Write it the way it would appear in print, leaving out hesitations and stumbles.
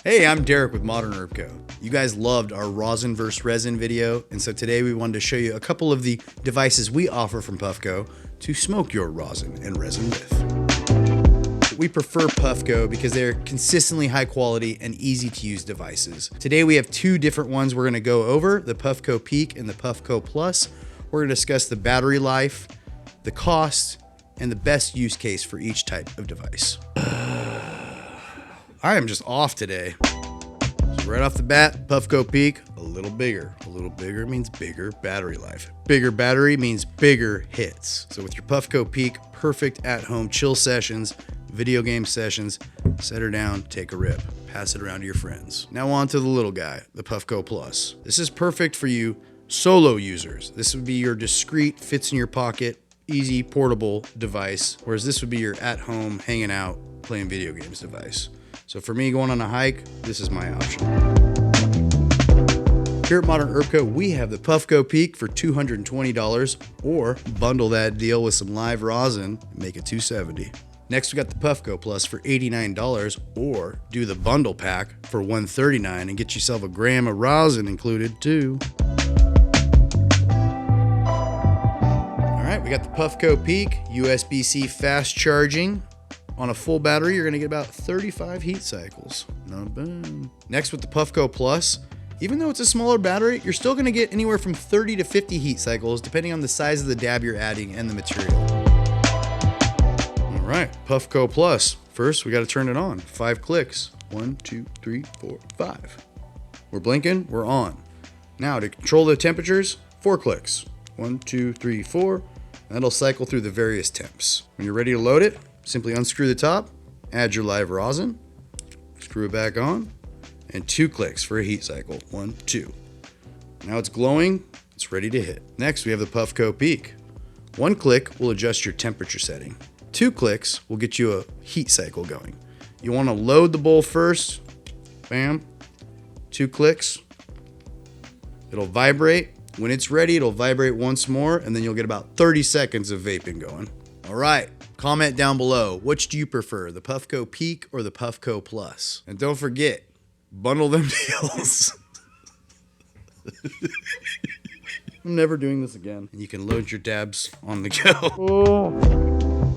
Hey, I'm Derek with Modern Herb Co. You guys loved our rosin versus resin video, and so today we wanted to show you a couple of the devices we offer from Puffco to smoke your rosin and resin with. We prefer Puffco because they're consistently high quality and easy to use devices. Today we have two different ones we're gonna go over, the Puffco Peak and the Puffco Plus. We're gonna discuss the battery life, the cost, and the best use case for each type of device. I am just off today. So right off the bat, Puffco Peak, a little bigger. A little bigger means bigger battery life. Bigger battery means bigger hits. So with your Puffco Peak, perfect at-home chill sessions, video game sessions, set her down, take a rip, pass it around to your friends. Now on to the little guy, the Puffco Plus. This is perfect for you solo users. This would be your discreet, fits in your pocket, easy, portable device, whereas this would be your at-home, hanging out, playing video games device. So for me going on a hike, this is my option. Here at Modern Herb Co, we have the Puffco Peak for $220, or bundle that deal with some live rosin, make it $270. Next, we got the Puffco Plus for $89, or do the bundle pack for $139 and get yourself a gram of rosin included too. All right, we got the Puffco Peak, USB-C fast charging. On a full battery, you're gonna get about 35 heat cycles. Not bad. Next with the Puffco Plus, even though it's a smaller battery, you're still gonna get anywhere from 30 to 50 heat cycles, depending on the size of the dab you're adding and the material. All right, Puffco Plus. First, we gotta turn it on. 5 clicks. 1, 2, 3, 4, 5. We're blinking, we're on. Now to control the temperatures, 4 clicks. 1, 2, 3, 4. And that'll cycle through the various temps. When you're ready to load it, simply unscrew the top, add your live rosin, screw it back on, and 2 clicks for a heat cycle. 1, 2. Now it's glowing, it's ready to hit. Next, we have the Puffco Peak. 1 click will adjust your temperature setting. 2 clicks will get you a heat cycle going. You want to load the bowl first, bam, 2 clicks, it'll vibrate. When it's ready, it'll vibrate once more, and then you'll get about 30 seconds of vaping going. All right. Comment down below, which do you prefer, the Puffco Peak or the Puffco Plus? And don't forget, bundle them deals. I'm never doing this again. And you can load your dabs on the go. Oh.